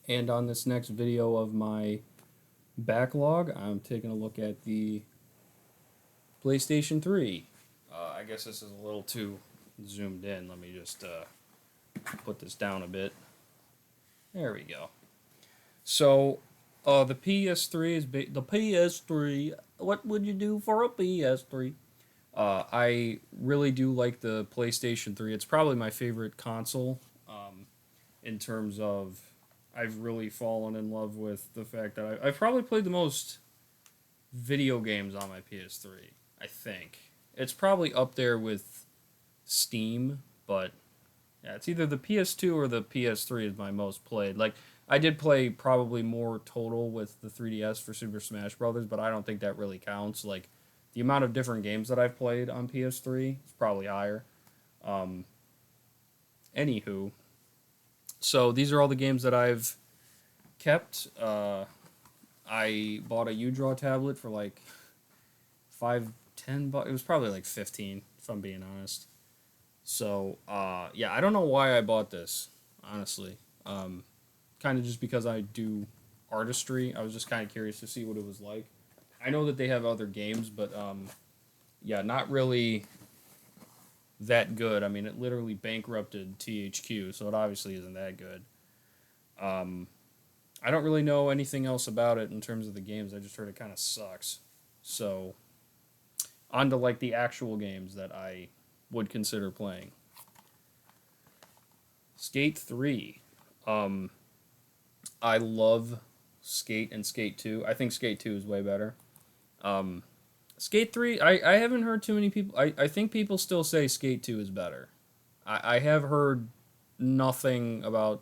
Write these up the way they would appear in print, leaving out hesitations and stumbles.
And on this next video of my backlog, I'm taking a look at the PlayStation 3. I guess this is a little too zoomed in. Let me just put this down a bit. There we go. So, the PS3 is the PS3. What would you do for a PS3? I really do like the PlayStation 3. It's probably my favorite console in terms of I've really fallen in love with the fact that I've probably played the most video games on my PS3. I think it's probably up there with Steam, but yeah, it's either the PS2 or the PS3 is my most played. Like I did play probably more total with the 3DS for Super Smash Brothers, but I don't think that really counts. Like the amount of different games that I've played on PS3 is probably higher. Um, Anywho, so these are all the games that I've kept. I bought a U-Draw tablet for like 5, 10 bucks. It was probably like 15, if I'm being honest. So yeah, I don't know why I bought this, honestly. Kind of just because I do artistry. I was just kind of curious to see what it was like. I know that they have other games, but yeah, not really that good. I mean, it literally bankrupted THQ, so it obviously isn't that good. Um, I don't really know anything else about it in terms of the games. I just heard it kind of sucks. So, on to like the actual games that I would consider playing. Skate 3. Um, I love Skate and Skate 2. I think Skate 2 is way better. Um, Skate 3, I haven't heard too many people. I think people still say Skate 2 is better. I have heard nothing about.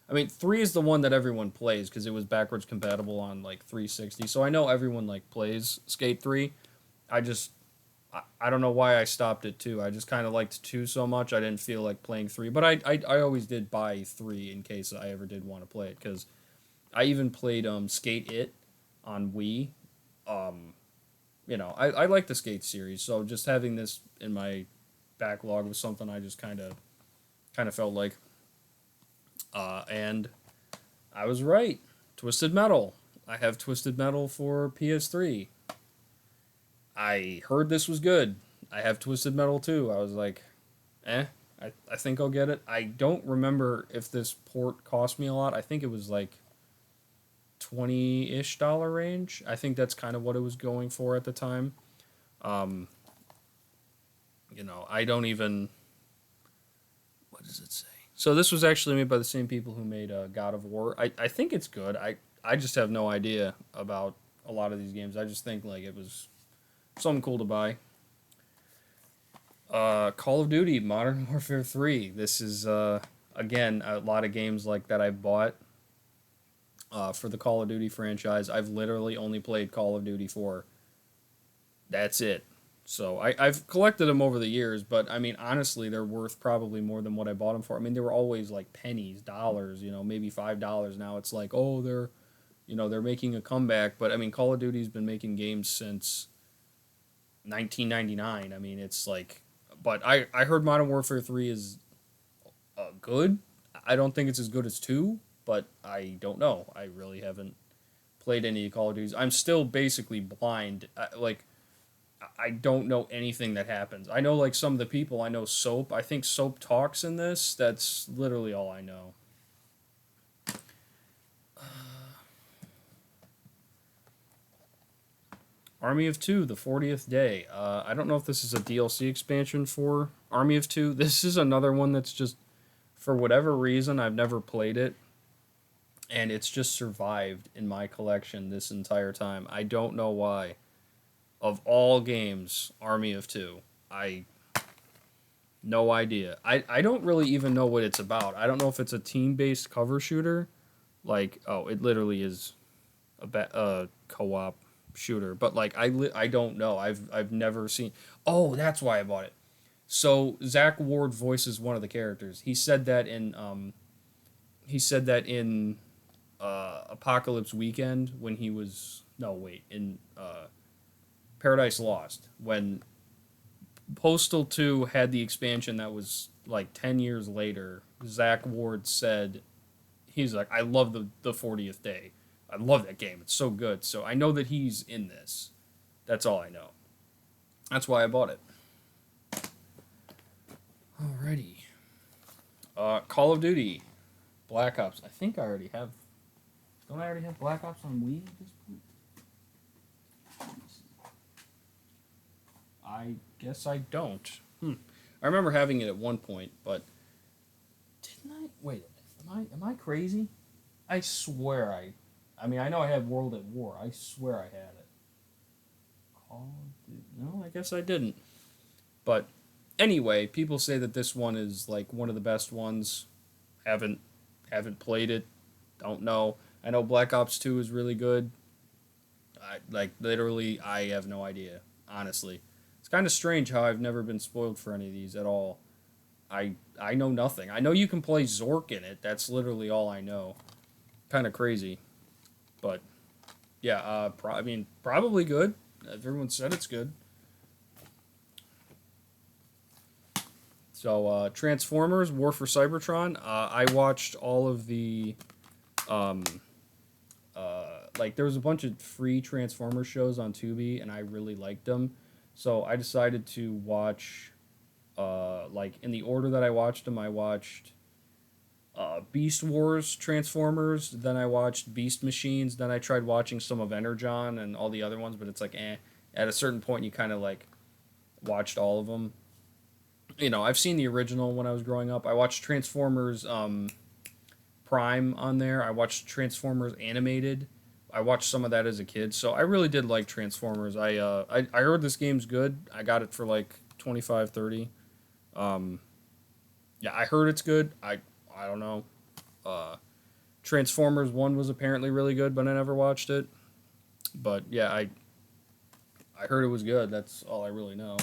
I mean, 3 is the one that everyone plays because it was backwards compatible on like 360. So I know everyone like plays Skate 3. I just I don't know why I stopped at 2. I just kind of liked 2 so much. I didn't feel like playing 3, but I always did buy 3 in case I ever did want to play it cuz I even played Skate It on Wii. Um I like the Skate series, so just having this in my backlog was something I just kind of felt like and I was right. Twisted Metal. I have Twisted Metal for PS3. I heard this was good. I have Twisted Metal too. I was like, I think I'll get it. I don't remember if this port cost me a lot. I think it was like 20-ish dollar range. I think that's kind of what it was going for at the time. Um, I don't even. What does it say? So this was actually made by the same people who made God of War. I think it's good. I just have no idea about a lot of these games. I just think like it was something cool to buy. Call of Duty Modern Warfare 3. This is again a lot of games like that I bought for the Call of Duty franchise. I've literally only played Call of Duty 4. That's it. So I've collected them over the years, but I mean honestly, they're worth probably more than what I bought them for. I mean they were always like pennies, dollars, maybe $5. Now it's like oh they're making a comeback, but I mean Call of Duty's been making games since 1999. I mean it's like, but I heard Modern Warfare 3 is good. I don't think it's as good as 2, but I don't know. I really haven't played any Call of Duties. I'm still basically blind. I don't know anything that happens. I know like some of the people. I know Soap. I think Soap talks in this. That's literally all I know. Army of Two, the 40th day. I don't know if this is a DLC expansion for Army of Two. This is another one that's just for whatever reason I've never played it, and it's just survived in my collection this entire time. I don't know why. Of all games, Army of Two. I no idea. I don't really even know what it's about. I don't know if it's a team-based cover shooter. Like, oh, it literally is a co-op shooter. But like, I don't know. I've never seen. Oh, that's why I bought it. So Zach Ward voices one of the characters. He said that in Apocalypse Weekend when he was no wait in Paradise Lost when Postal 2 had the expansion that was like 10 years later. Zach Ward said he's like, I love the 40th day. I love that game. It's so good. So I know that he's in this. That's all I know. That's why I bought it. Alrighty. Call of Duty, Black Ops. I think I already have. Don't I already have Black Ops on Wii at this point? I guess I don't. I remember having it at one point, but didn't I? Wait a minute. Am I crazy? I swear I mean, I know I had World at War. I swear I had it. Call of Duty. No, I guess I didn't. But anyway, people say that this one is like one of the best ones. Haven't played it. Don't know. I know Black Ops 2 is really good. I have no idea, honestly. It's kind of strange how I've never been spoiled for any of these at all. I know nothing. I know you can play Zork in it. That's literally all I know. Kind of crazy. But yeah, I mean, probably good. Everyone said it's good. So, Transformers, War for Cybertron. I watched all of the, there was a bunch of free Transformers shows on Tubi, and I really liked them. So I decided to watch, in the order that I watched them, I watched Beast Wars Transformers, then I watched Beast Machines, then I tried watching some of Energon and all the other ones, but it's like, eh. At a certain point, you kind of, watched all of them. You know, I've seen the original when I was growing up. I watched Transformers Prime on there. I watched Transformers Animated. I watched some of that as a kid, so I really did like Transformers. I heard this game's good. I got it for like 25, 30. Yeah, I heard it's good. I don't know. Transformers 1 was apparently really good, but I never watched it. But yeah, I heard it was good. That's all I really know.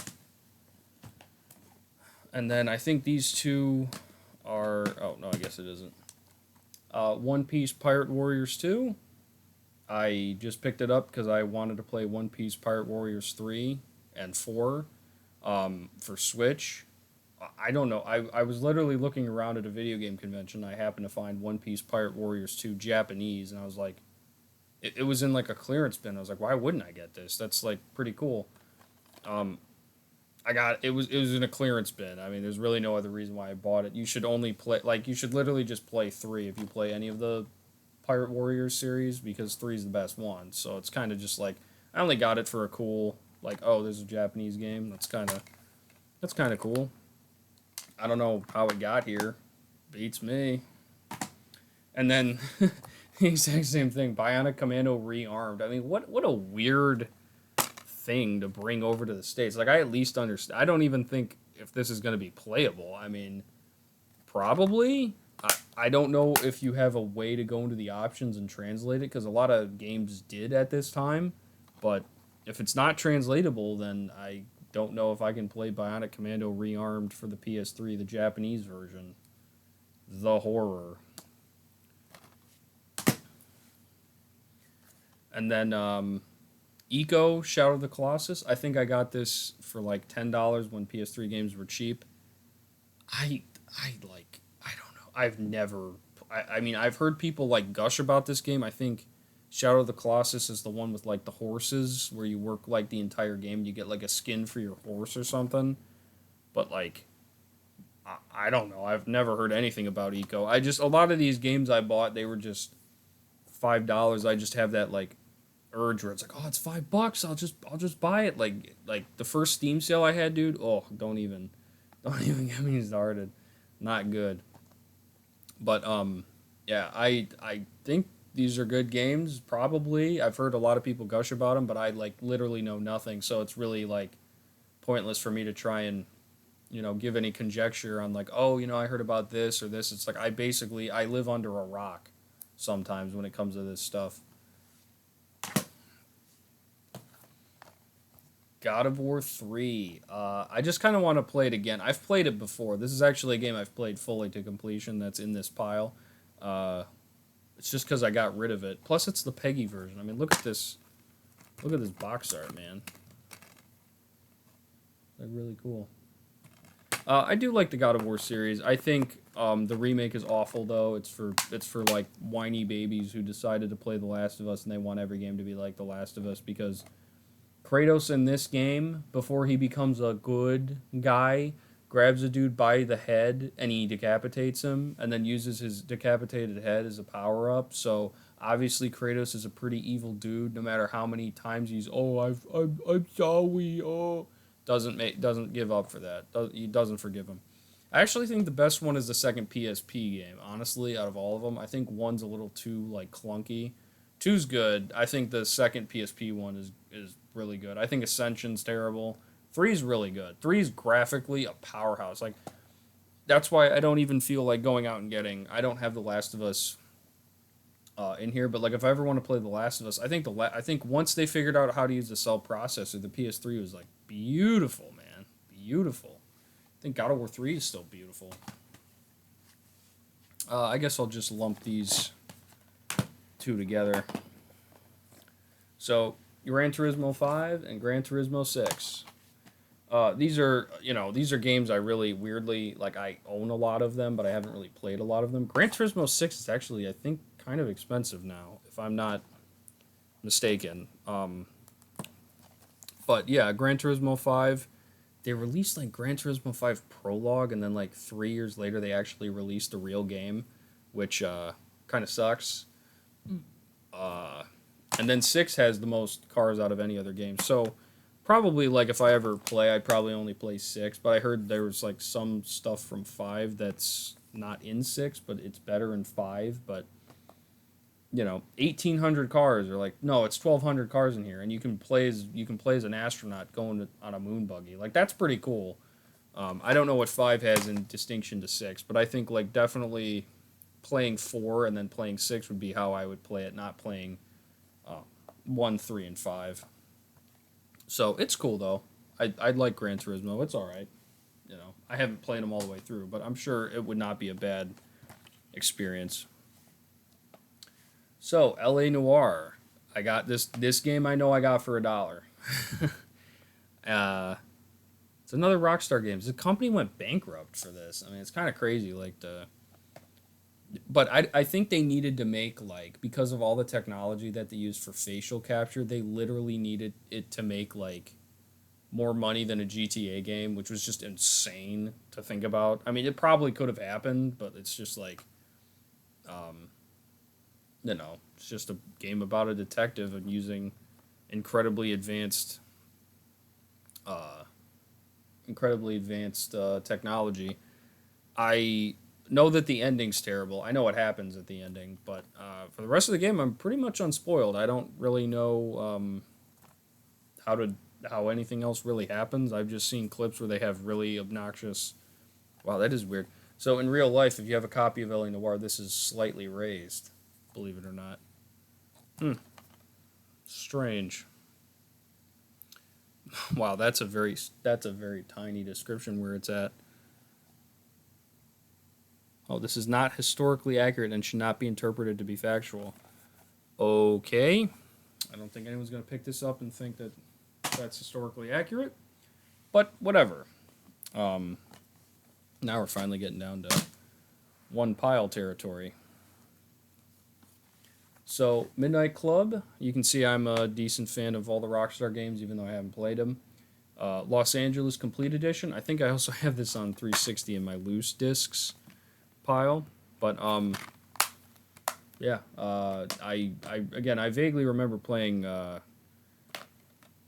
And then I think these two are... Oh, no, I guess it isn't. One Piece Pirate Warriors 2. I just picked it up because I wanted to play One Piece Pirate Warriors 3 and 4 for Switch. I don't know. I was literally looking around at a video game convention. I happened to find One Piece Pirate Warriors 2 Japanese, and I was like... It was in, like, a clearance bin. I was like, why wouldn't I get this? That's, like, pretty cool. It was in a clearance bin. I mean, there's really no other reason why I bought it. You should only play, you should literally just play 3 if you play any of the Pirate Warriors series, because 3 is the best one. So it's kind of just like, I only got it for a cool, oh, there's a Japanese game. That's kind of cool. I don't know how it got here. Beats me. And then the exact same thing, Bionic Commando Rearmed. I mean, what a weird thing to bring over to the States. Like, I at least understand. I don't even think if this is going to be playable. I mean, probably. I don't know if you have a way to go into the options and translate it, because a lot of games did at this time. But if it's not translatable, then I don't know if I can play Bionic Commando Rearmed for the PS3, the Japanese version. The horror. And then, Eco, Shadow of the Colossus. I think I got this for like $10 when PS3 games were cheap. I don't know. I mean, I've heard people like gush about this game. I think Shadow of the Colossus is the one with like the horses where you work like the entire game and you get like a skin for your horse or something. But like, I don't know. I've never heard anything about Eco. A lot of these games I bought, they were just $5. I just have that like urge where it's like, oh, it's $5. I'll just buy it. Like the first Steam sale I had, dude. Oh, don't even get me started. Not good. But yeah, I think these are good games. Probably, I've heard a lot of people gush about them, but I like literally know nothing, so it's really like pointless for me to try and give any conjecture on like, oh, I heard about this or this. It's like I live under a rock sometimes when it comes to this stuff. God of War 3. I just kind of want to play it again. I've played it before. This is actually a game I've played fully to completion that's in this pile. It's just because I got rid of it. Plus, it's the Peggy version. I mean, look at this. Look at this box art, man. They're really cool. I do like the God of War series. I think The remake is awful though. It's for like whiny babies who decided to play The Last of Us and they want every game to be like The Last of Us because Kratos in this game, before he becomes a good guy, grabs a dude by the head and he decapitates him and then uses his decapitated head as a power up. So obviously Kratos is a pretty evil dude no matter how many times he's I'm sorry, doesn't give up for that. He doesn't forgive him. I actually think the best one is the second PSP game. Honestly, out of all of them, I think one's a little too like clunky. Two's good. I think the second PSP one is really good. I think Ascension's terrible. Three's really good. Three's graphically a powerhouse. Like that's why I don't even feel like going out and getting. I don't have The Last of Us in here, but like if I ever want to play The Last of Us, I think once they figured out how to use the cell processor, the PS3 was like beautiful, man, beautiful. I think God of War 3 is still beautiful. I guess I'll just lump these two together. So Gran Turismo 5 and Gran Turismo 6. These are games I really weirdly like. I own a lot of them, but I haven't really played a lot of them. Gran Turismo 6 is actually, I think, kind of expensive now, if I'm not mistaken. But yeah, Gran Turismo 5. They released like Gran Turismo 5 Prologue, and then like 3 years later, they actually released the real game, which kind of sucks. Uh, and then 6 has the most cars out of any other game. So probably like if I ever play, I'd probably only play 6. But I heard there was like some stuff from 5 that's not in 6, but it's better in 5. But 1,800 cars, or like no, it's 1,200 cars in here, and you can play as an astronaut going on a moon buggy. Like that's pretty cool. I don't know what 5 has in distinction to 6, but I think like definitely playing 4 and then playing 6 would be how I would play it, not playing 1, 3, and 5. So it's cool though. I like Gran Turismo. It's all right. I haven't played them all the way through, but I'm sure it would not be a bad experience. So L.A. Noire. I got this game. I know I got for $1. uh, it's another Rockstar game. The company went bankrupt for this. I mean, it's kind of crazy. But I think they needed to make like because of all the technology that they used for facial capture, they literally needed it to make like more money than a GTA game, which was just insane to think about. I mean, it probably could have happened, but it's just like, um, it's just a game about a detective and using incredibly advanced, uh, technology. I know that the ending's terrible. I know what happens at the ending, but for the rest of the game, I'm pretty much unspoiled. I don't really know how to how anything else really happens. I've just seen clips where they have really obnoxious. Wow, that is weird. So in real life, if you have a copy of L.A. Noire, this is slightly raised. Believe it or not. Strange. Wow, that's a very tiny description where it's at. Oh, this is not historically accurate and should not be interpreted to be factual. Okay. I don't think anyone's going to pick this up and think that that's historically accurate, but whatever. Um, Now we're finally getting down to one pile territory. So, Midnight Club, you can see I'm a decent fan of all the Rockstar games, even though I haven't played them. Los Angeles Complete Edition, I think I also have this on 360 in my loose discs pile. But, yeah, I vaguely remember playing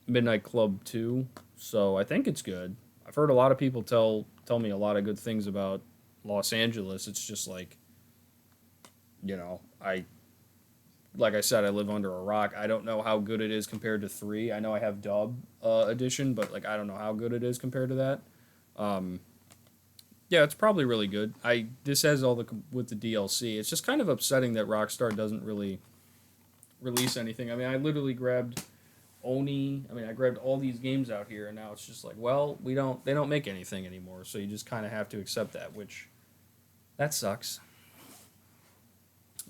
Midnight Club 2, so I think it's good. I've heard a lot of people tell me a lot of good things about Los Angeles. It's just like, I like I said, I live under a rock. I don't know how good it is compared to 3. I know I have Dub edition, but like I don't know how good it is compared to that. Um, yeah, it's probably really good. This has all with the DLC. It's just kind of upsetting that Rockstar doesn't really release anything. I mean, I literally grabbed Oni. I mean, I grabbed all these games out here, and now it's just like, well, they don't make anything anymore. So you just kind of have to accept that, which that sucks.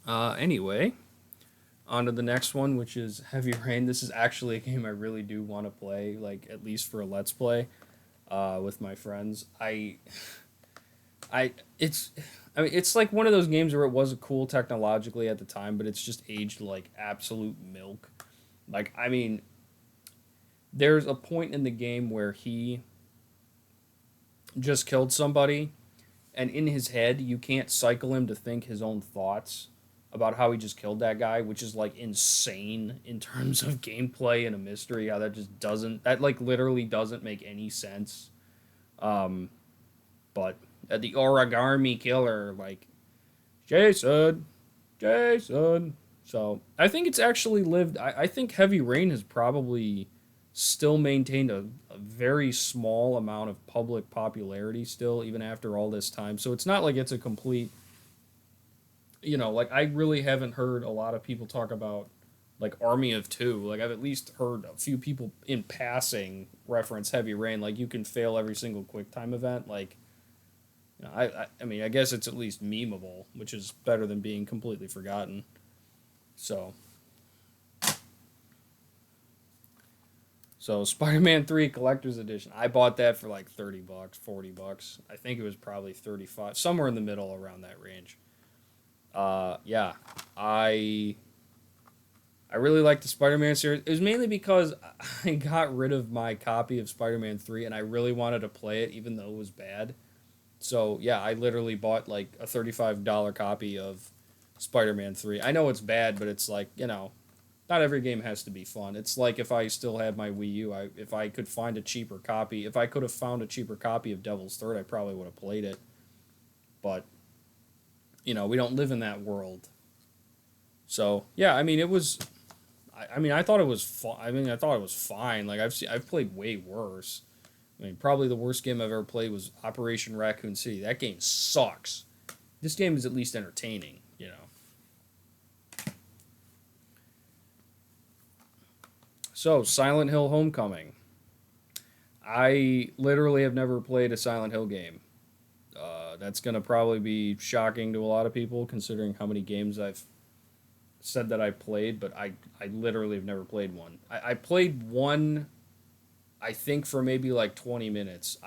Anyway, on to the next one, which is Heavy Rain. This is actually a game I really do want to play, like at least for a let's play with my friends. I it's I mean it's like one of those games where it was cool technologically at the time, but it's just aged like absolute milk. Like I mean, there's a point in the game where he just killed somebody, and in his head you can't cycle him to think his own thoughts about how he just killed that guy, which is like insane in terms of gameplay and a mystery. How that just doesn't that like literally doesn't make any sense. Um, but the origami killer, like Jason, Jason. So I think it's actually lived. I think Heavy Rain has probably still maintained a very small amount of public popularity still, even after all this time. So it's not like it's a complete, like I really haven't heard a lot of people talk about like Army of Two. Like I've at least heard a few people in passing reference Heavy Rain. Like you can fail every single quick time event. Like I mean, I guess it's at least memeable, which is better than being completely forgotten. So, Spider-Man 3 Collector's Edition. I bought that for like $30, $40. I think it was probably 35, somewhere in the middle around that range. Yeah, I I really like the Spider-Man series. It was mainly because I got rid of my copy of Spider-Man 3 and I really wanted to play it even though it was bad. So, yeah, I literally bought like a $35 copy of Spider-Man 3. I know it's bad, but it's like, not every game has to be fun. It's like if I still had my Wii U, if I could find a cheaper copy, if I could have found a cheaper copy of Devil's Third, I probably would have played it. But, we don't live in that world. So, yeah, I mean, it was I thought it was fun. I thought it was fine. Like I've played way worse. I mean, probably the worst game I've ever played was Operation Raccoon City. That game sucks. This game is at least entertaining. So, Silent Hill Homecoming. I literally have never played a Silent Hill game. That's going to probably be shocking to a lot of people considering how many games I've said that I played, but I literally have never played one. I played one, I think, for maybe like 20 minutes.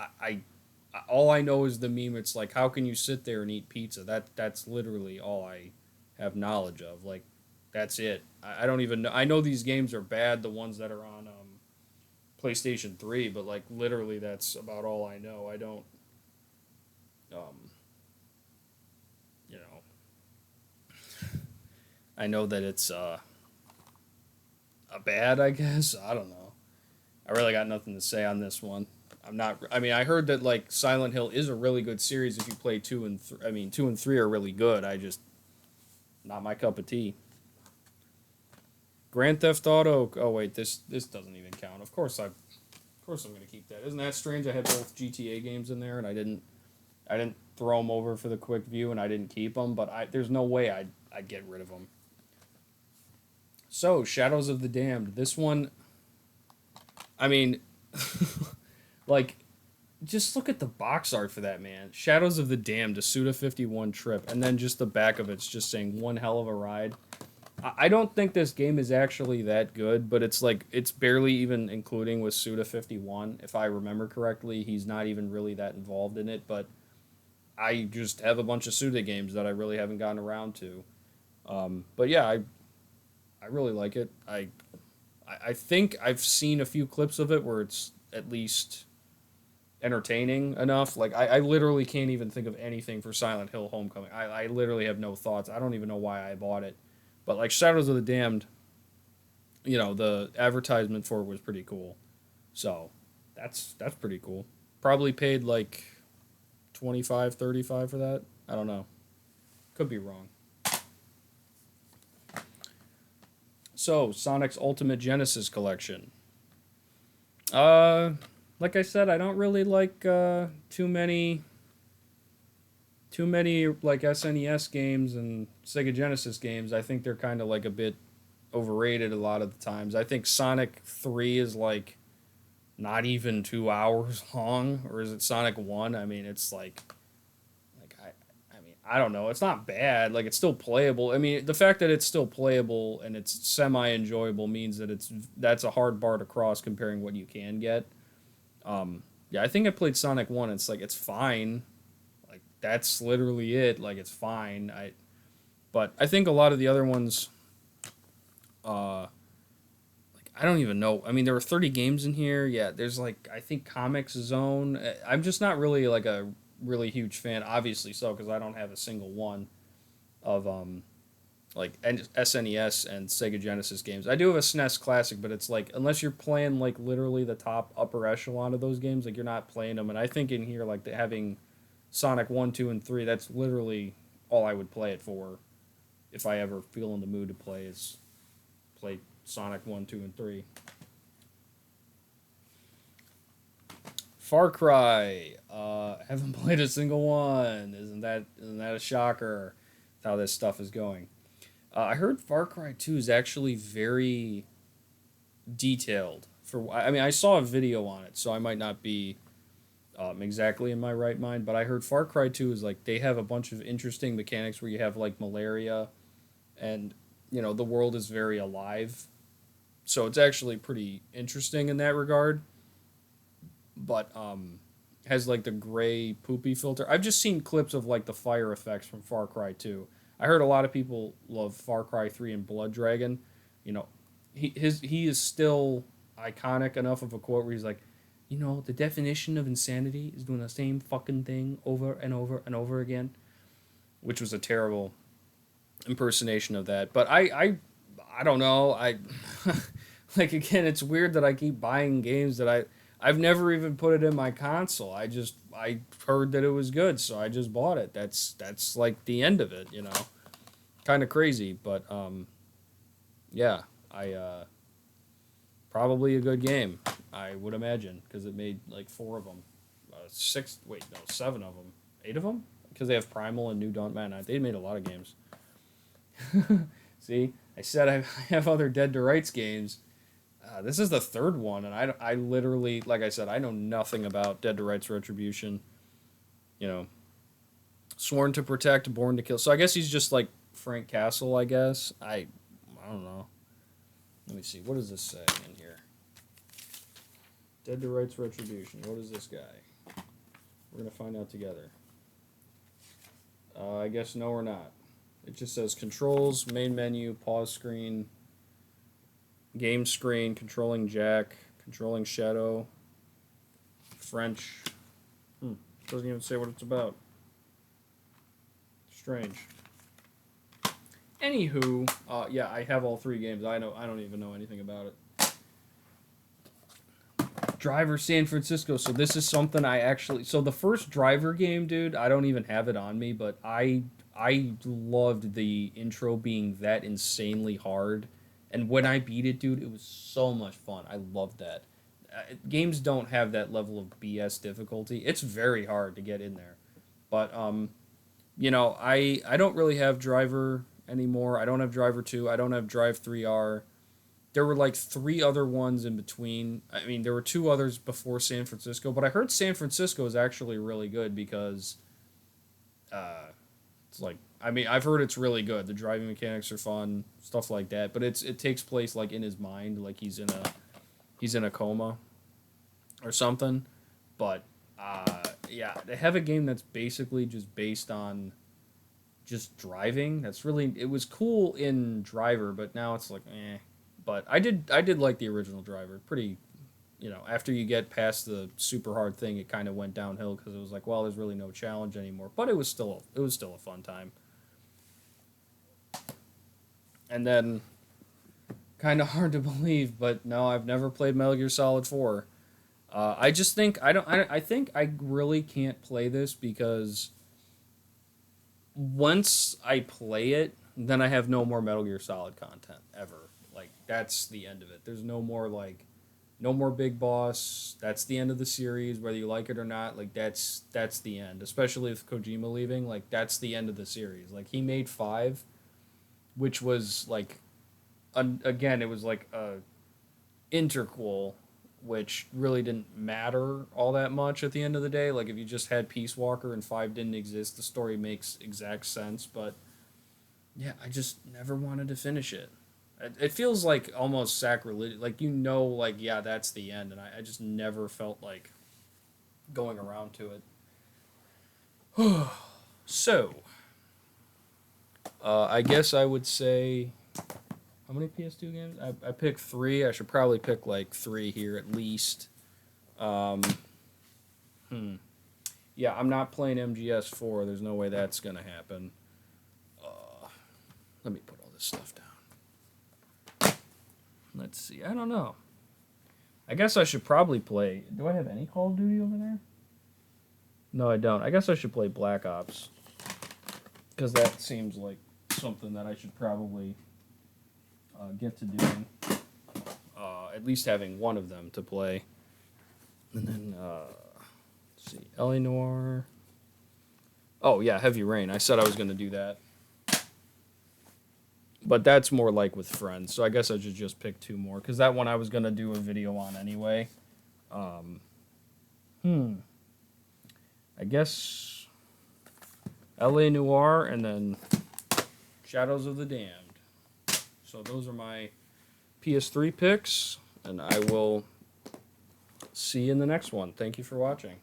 All I know is the meme. It's like, how can you sit there and eat pizza? That's literally all I have knowledge of. Like, that's it. I don't even know. I know these games are bad, the ones that are on PlayStation 3, but like literally that's about all I know. I don't, um, you know, I know that it's a bad, I guess. I don't know. I really got nothing to say on this one. I'm not. I mean, I heard that like Silent Hill is a really good series if you play I mean, 2 and 3 are really good. I just not my cup of tea. Grand Theft Auto. Oh wait, this doesn't even count. Of course I'm gonna keep that. Isn't that strange? I had both GTA games in there and I didn't throw them over for the quick view and I didn't keep them. But there's no way I'd get rid of them. So Shadows of the Damned. This one. I mean, like, just look at the box art for that, man. Shadows of the Damned, a Suda 51 trip, and then just the back of it's just saying one hell of a ride. I don't think this game is actually that good, but it's like it's barely even including with Suda 51. If I remember correctly, he's not even really that involved in it. But I just have a bunch of Suda games that I really haven't gotten around to. But yeah, I really like it. I think I've seen a few clips of it where it's at least entertaining enough. Like I literally can't even think of anything for Silent Hill Homecoming. I literally have no thoughts. I don't even know why I bought it. But like Shadows of the Damned, the advertisement for it was pretty cool. So that's pretty cool. Probably paid like 25, 35 for that. I don't know. Could be wrong. So, Sonic's Ultimate Genesis Collection. Uh, like I said, I don't really like too many like SNES games and Sega Genesis games. I think they're kind of like a bit overrated a lot of the times. I think Sonic 3 is like not even 2 hours long, or is it Sonic 1? I mean, it's I mean, I don't know. It's not bad. Like it's still playable. I mean, the fact that it's still playable and it's semi enjoyable means that that's a hard bar to cross comparing what you can get. Yeah, I think I played Sonic 1. It's like it's fine. Like that's literally it. Like it's fine. But I think a lot of the other ones, like I don't even know. I mean, there were 30 games in here. Yeah, there's like I think Comics Zone. I'm just not really like a really huge fan. Obviously, so because I don't have a single one of like SNES and Sega Genesis games. I do have a SNES Classic, but it's like unless you're playing like literally the top upper echelon of those games, like you're not playing them. And I think in here like having Sonic 1, 2, and 3, that's literally all I would play it for if I ever feel in the mood to play is play Sonic 1, 2, and 3. Far Cry. Haven't played a single one. Isn't that a shocker? How this stuff is going. I heard Far Cry 2 is actually very detailed. I mean, I saw a video on it, so I might not be exactly in my right mind. But I heard Far Cry 2 is like they have a bunch of interesting mechanics where you have like malaria, and the world is very alive. So it's actually pretty interesting in that regard. But has like the gray poopy filter. I've just seen clips of like the fire effects from Far Cry 2. I heard a lot of people love Far Cry 3 and Blood Dragon. You know, he is still iconic enough of a quote where he's like, the definition of insanity is doing the same fucking thing over and over and over again, which was a terrible impersonation of that. But I don't know. I like again, it's weird that I keep buying games that I've never even put it in my console. I heard that it was good, so I just bought it. That's like the end of it. Kind of crazy, but yeah, I probably a good game. I would imagine because it made like four of them, six. Wait, no, seven of them, eight of them, because they have Primal and New Dawn. Man, they made a lot of games. See, I said I have other Dead to Rights games. This is the third one, and I literally, like I said, I know nothing about Dead to Rights Retribution. You know, Sworn to Protect, Born to Kill. So I guess he's just like Frank Castle, I guess. I don't know. Let me see. What does this say in here? Dead to Rights Retribution. What is this guy? We're going to find out together. I guess no or not. It just says controls, main menu, pause screen, game screen, controlling Jack, controlling Shadow, French. Doesn't even say what it's about. Strange. Anywho, yeah, I have all three games. I don't even know anything about it. Driver San Francisco. So this is something I actually. So the first Driver game, dude, I don't even have it on me, but I loved the intro being that insanely hard, and when I beat it, dude, it was so much fun. I loved that. Games don't have that level of BS difficulty. It's very hard to get in there, but I don't really have Driver anymore. I don't have Driver 2. I don't have Drive 3R. There were like three other ones in between. I mean, there were two others before San Francisco, but I heard San Francisco is actually really good because it's like I mean, I've heard it's really good. The driving mechanics are fun, stuff like that, but it takes place like in his mind, like he's in a coma or something. But yeah, they have a game that's basically just based on just driving. It was cool in Driver, but now it's like eh. But I did like the original Driver. Pretty, after you get past the super hard thing, it kind of went downhill because it was like, well, there's really no challenge anymore. But it was still a fun time. And then, kind of hard to believe, but no, I've never played Metal Gear Solid 4. I just think I don't. I think I really can't play this because once I play it, then I have no more Metal Gear Solid content ever. Like that's the end of it. There's no more Big Boss. That's the end of the series, whether you like it or not. Like that's the end. Especially with Kojima leaving, like that's the end of the series. Like he made 5, which was like, again, it was like a interquel, which really didn't matter all that much at the end of the day. Like if you just had Peace Walker and 5 didn't exist, the story makes exact sense. But yeah, I just never wanted to finish it. It feels like almost sacrilegious. Like like yeah, that's the end, and I just never felt like going around to it. So, I guess I would say, how many PS2 games? I picked 3. I should probably pick like 3 here at least. Um, yeah, I'm not playing MGS4. There's no way that's gonna happen. Let me put all this stuff down. Let's see. I don't know. I guess I should probably play. Do I have any Call of Duty over there? No, I don't. I guess I should play Black Ops. Because that seems like something that I should probably get to doing. At least having one of them to play. And then, let's see. LA Noire. Oh, yeah, Heavy Rain. I said I was going to do that. But that's more like with friends. So I guess I should just pick 2 more. Because that one I was going to do a video on anyway. I guess LA Noire and then Shadows of the Damned. So those are my PS3 picks, and I will see you in the next one. Thank you for watching.